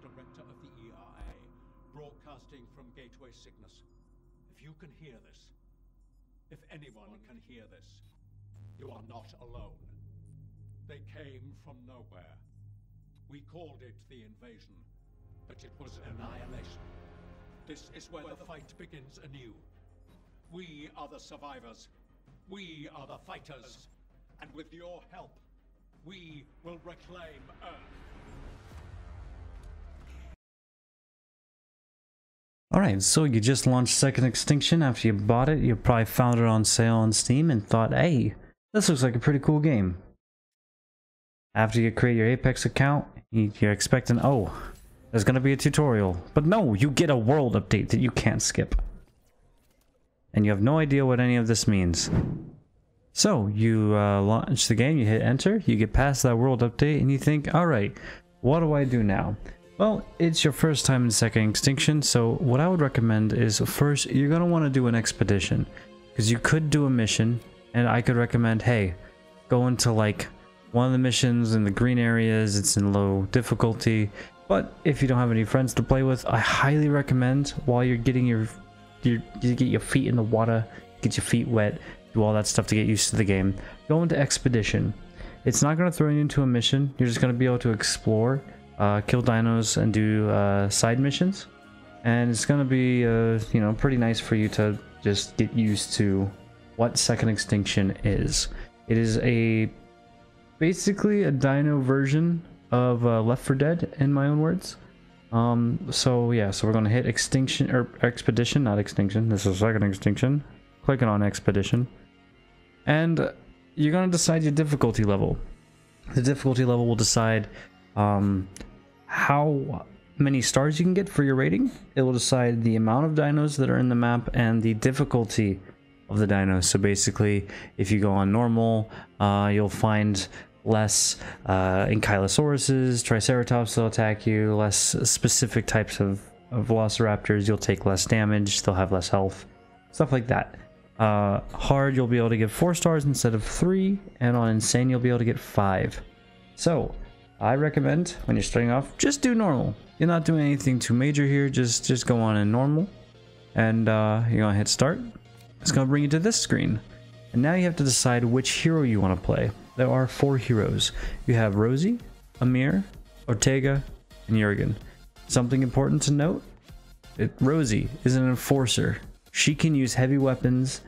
director of the ERA, broadcasting from Gateway Cygnus. If you can hear this, if anyone can hear this, you are not alone. They came from nowhere. We called it the invasion, but it was annihilation. This is where the fight begins anew. We are the survivors. We are the fighters. And with your help, we will reclaim Earth. Alright, so you just launched Second Extinction. After you bought it, you probably found it on sale on Steam and thought, hey, this looks like a pretty cool game. After you create your Apex account, you're expecting, oh, there's gonna be a tutorial. But no, you get a world update that you can't skip. And you have no idea what any of this means. So, you launch the game, you hit enter, you get past that world update, and you think, alright, what do I do now? Well, it's your first time in Second Extinction, so what I would recommend is first, you're going to want to do an expedition. Because you could do a mission, and I could recommend, hey, go into like one of the missions in the green areas, it's in low difficulty. But if you don't have any friends to play with, I highly recommend while you're getting you get your feet in the water, get your feet wet, do all that stuff to get used to the game, go into expedition. It's not going to throw you into a mission, you're just going to be able to explore, kill dinos and do side missions, and it's going to be you know, pretty nice for you to just get used to what Second Extinction is. It is basically a dino version of Left 4 Dead, in my own words. So yeah, so we're going to hit extinction, or expedition, not extinction, this is Second Extinction. Clicking on expedition, and you're going to decide your difficulty level. The difficulty level will decide how many stars you can get for your rating. It will decide the amount of dinos that are in the map and the difficulty of the dinos. So basically, if you go on normal, you'll find less ankylosauruses, triceratops that'll attack you, less specific types of velociraptors, you'll take less damage, they'll have less health, stuff like that. Hard, you'll be able to get 4 stars instead of 3, and on insane you'll be able to get 5. So I recommend when you're starting off, just do normal. You're not doing anything too major here, just go on in normal, and you're gonna hit start. It's gonna bring you to this screen, and now you have to decide which hero you want to play. There are 4 heroes. You have Rosie, Amir, Ortega, and Jurgen. Something important to note, Rosie is an enforcer. She can use heavy weapons,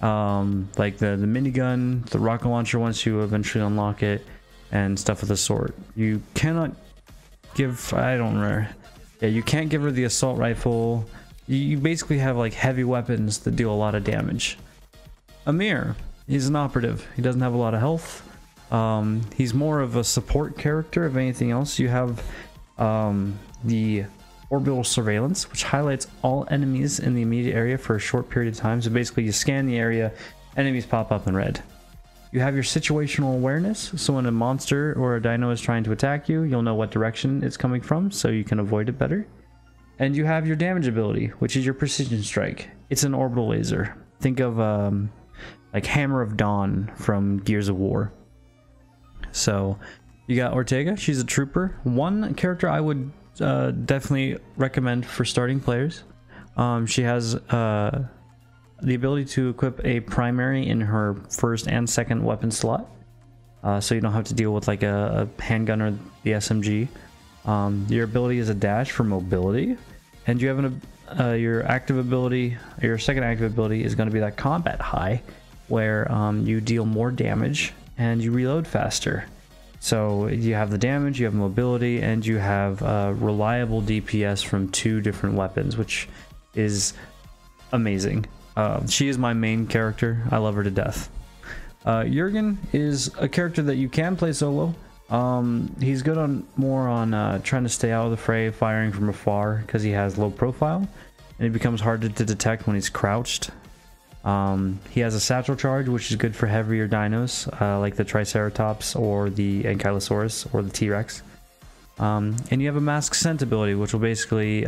like the minigun, the rocket launcher once you eventually unlock it, and stuff of the sort. You cannot give, I don't remember. Yeah, you can't give her the assault rifle. You basically have like heavy weapons that do a lot of damage. Amir, he's an operative. He doesn't have a lot of health. He's more of a support character. If anything else, you have the orbital surveillance, which highlights all enemies in the immediate area for a short period of time. So basically you scan the area, enemies pop up in red. You have your situational awareness, so when a monster or a dino is trying to attack you, you'll know what direction it's coming from, so you can avoid it better. And you have your damage ability, which is your precision strike. It's an orbital laser. Think of like Hammer of Dawn from Gears of War. So you got Ortega, she's a trooper. One character I would definitely recommend for starting players. She has the ability to equip a primary in her first and second weapon slot, so you don't have to deal with like a handgun or the SMG. Your ability is a dash for mobility, and you have your active ability, your second active ability is going to be that combat high, where you deal more damage and you reload faster. So you have the damage, you have mobility, and you have reliable DPS from 2 different weapons, which is amazing. She is my main character. I love her to death. Jurgen is a character that you can play solo. He's good more on trying to stay out of the fray, firing from afar, because he has low profile, and he becomes harder to detect when he's crouched. He has a satchel charge, which is good for heavier dinos, like the Triceratops or the Ankylosaurus or the T-Rex. And you have a mask scent ability, which will basically,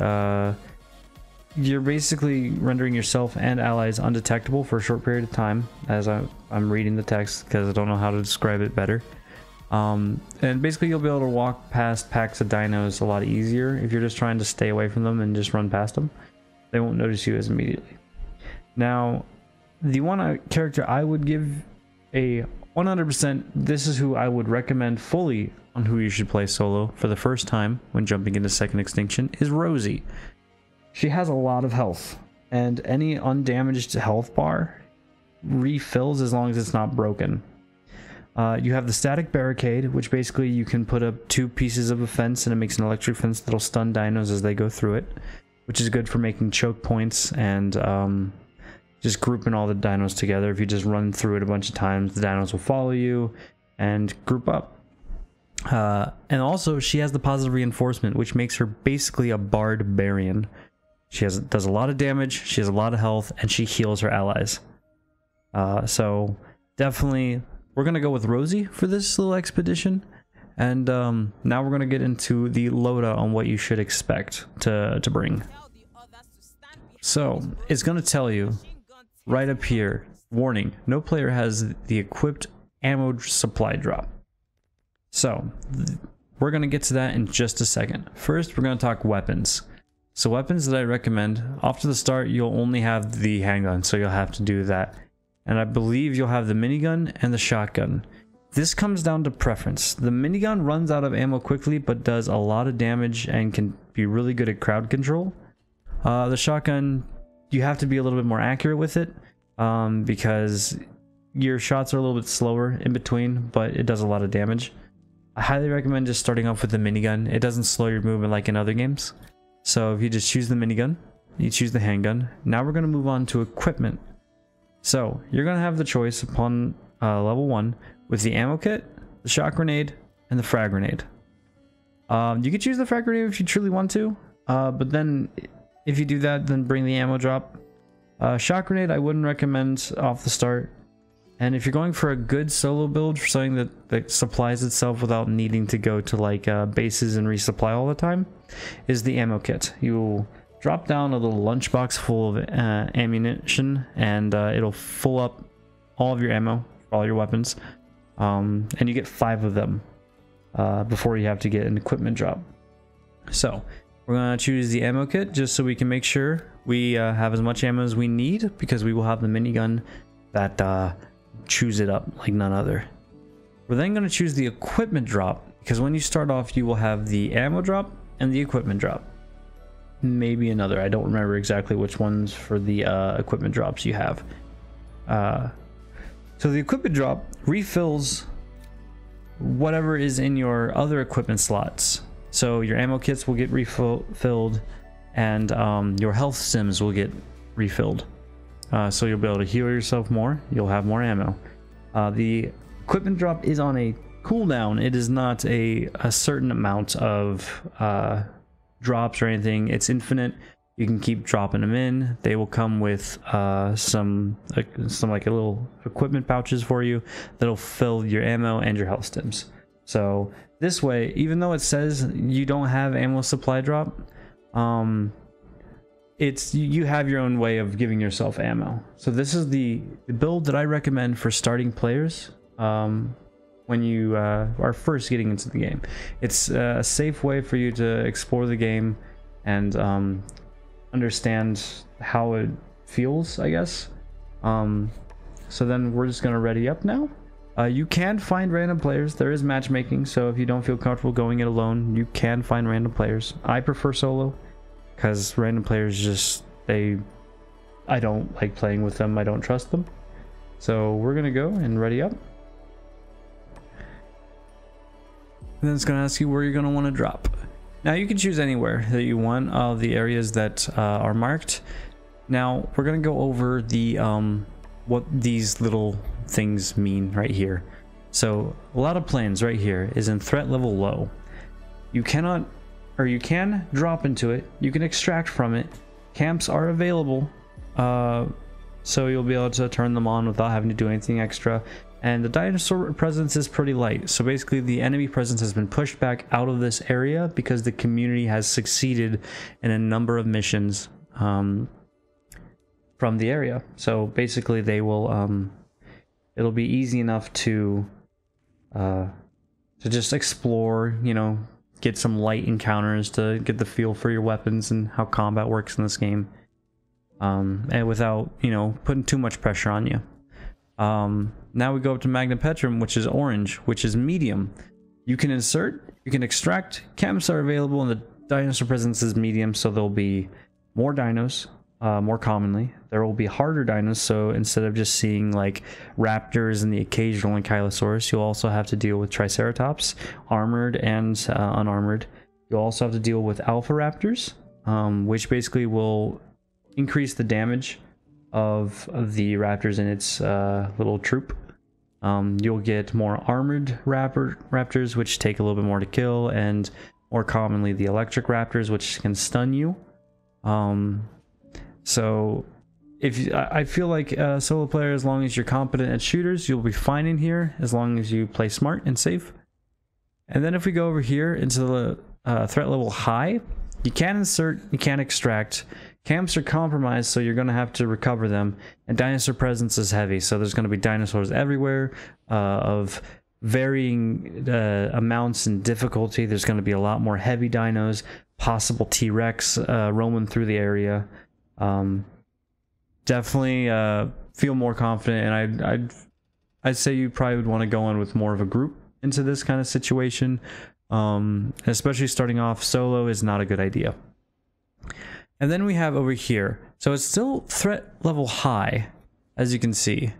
you're basically rendering yourself and allies undetectable for a short period of time, as I'm reading the text because I don't know how to describe it better. And basically you'll be able to walk past packs of dinos a lot easier if you're just trying to stay away from them and just run past them. They won't notice you as immediately. Now, the one character I would give a 100%, this is who I would recommend fully on who you should play solo for the first time when jumping into Second Extinction, is Rosie. She has a lot of health, and any undamaged health bar refills as long as it's not broken. You have the static barricade, which basically you can put up 2 pieces of a fence and it makes an electric fence that'll stun dinos as they go through it, which is good for making choke points and just grouping all the dinos together. If you just run through it a bunch of times, the dinos will follow you and group up. And also she has the positive reinforcement, which makes her basically a barbarian. She does a lot of damage, she has a lot of health, and she heals her allies. So definitely we're gonna go with Rosie for this little expedition. And now we're gonna get into the loadout on what you should expect to bring. So it's gonna tell you right up here, warning, no player has the equipped ammo supply drop. So we're gonna get to that in just a second. First, we're gonna talk weapons. So weapons that I recommend, off to the start, you'll only have the handgun, so you'll have to do that. And I believe you'll have the minigun and the shotgun. This comes down to preference. The minigun runs out of ammo quickly, but does a lot of damage and can be really good at crowd control. The shotgun, you have to be a little bit more accurate with it, because your shots are a little bit slower in between, but it does a lot of damage. I highly recommend just starting off with the minigun. It doesn't slow your movement like in other games. So if you just choose the minigun, you choose the handgun. Now we're going to move on to equipment. So you're going to have the choice upon level 1 with the ammo kit, the shot grenade, and the frag grenade. You can choose the frag grenade if you truly want to, but then if you do that, then bring the ammo drop. Shot grenade I wouldn't recommend off the start. And if you're going for a good solo build for something that supplies itself without needing to go to like bases and resupply all the time, is the ammo kit. You'll drop down a little lunchbox full of ammunition, and it'll fill up all of your ammo for all your weapons, and you get 5 of them before you have to get an equipment drop. So we're going to choose the ammo kit just so we can make sure we have as much ammo as we need, because we will have the minigun that chews it up like none other. We're then going to choose the equipment drop, because when you start off you will have the ammo drop and the equipment drop. Maybe another, I don't remember exactly which ones for the equipment drops you have. So the equipment drop refills whatever is in your other equipment slots. So your ammo kits will get refilled, and your health sims will get refilled. So you'll be able to heal yourself more, you'll have more ammo. The equipment drop is on a cooldown. It is not a certain amount of drops or anything. It's infinite. You can keep dropping them in. They will come with some like little equipment pouches for you that'll fill your ammo and your health stims. So this way, even though it says you don't have ammo supply drop, you have your own way of giving yourself ammo. So this is the build that I recommend for starting players when you are first getting into the game. It's a safe way for you to explore the game and understand how it feels, I guess. So then we're just gonna ready up now. You can find random players. There is matchmaking, so if you don't feel comfortable going it alone, you can find random players. I prefer solo, because random players just, I don't like playing with them. I don't trust them. So we're gonna go and ready up. And then it's gonna ask you where you're gonna want to drop. Now you can choose anywhere that you want, the areas that are marked. Now we're gonna go over the what these little things mean right here. So a lot of planes right here is in threat level low. You cannot, or you can drop into it, you can extract from it. Camps are available, so you'll be able to turn them on without having to do anything extra. And the dinosaur presence is pretty light, so basically the enemy presence has been pushed back out of this area because the community has succeeded in a number of missions from the area. So basically they will it'll be easy enough to to just explore, you know, get some light encounters to get the feel for your weapons and how combat works in this game. And without, you know, putting too much pressure on you. Now we go up to Magnapetrum, which is orange, which is medium. You can insert, you can extract, camps are available, and the dinosaur presence is medium, so there'll be more dinos, more commonly. There will be harder dinos, so instead of just seeing like raptors and the occasional ankylosaurus, you'll also have to deal with triceratops, armored and unarmored. You'll also have to deal with alpha raptors, which basically will increase the damage of the raptors in its little troop. You'll get more armored raptors, which take a little bit more to kill, and more commonly the electric raptors, which can stun you. So if I feel like solo player, as long as you're competent at shooters, you'll be fine in here, as long as you play smart and safe. And then if we go over here into the threat level high, you can't insert, you can't extract. Camps are compromised, so you're going to have to recover them. And dinosaur presence is heavy, so there's going to be dinosaurs everywhere of varying amounts and difficulty. There's going to be a lot more heavy dinos, possible T-Rex roaming through the area. Definitely feel more confident, and I'd say you probably would want to go in with more of a group into this kind of situation. Especially starting off solo is not a good idea. And then we have over here, so it's still threat level high, as you can see.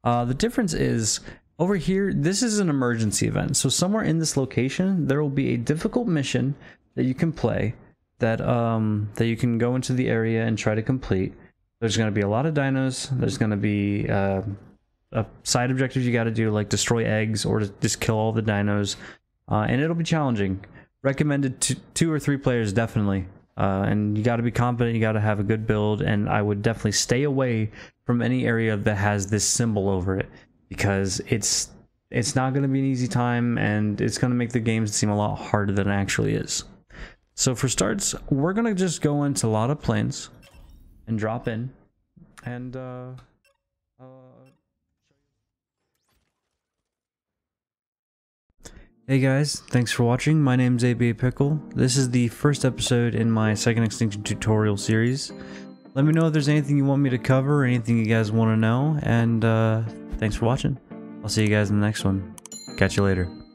The difference is, over here, this is an emergency event. So somewhere in this location, there will be a difficult mission that you can play, that you can go into the area and try to complete. There's going to be a lot of dinos. There's going to be a side objective you got to do, like destroy eggs or to just kill all the dinos. And it'll be challenging. Recommended to 2 or 3 players, definitely. And you got to be competent, you got to have a good build, and I would definitely stay away from any area that has this symbol over it, because it's not going to be an easy time, and it's going to make the game seem a lot harder than it actually is. So for starts, we're going to just go into a lot of planes and drop in, and Hey guys, thanks for watching. My name's AB Pickle. This is the first episode in my Second Extinction tutorial series. Let me know if there's anything you want me to cover or anything you guys want to know, and thanks for watching. I'll see you guys in the next one. Catch you later.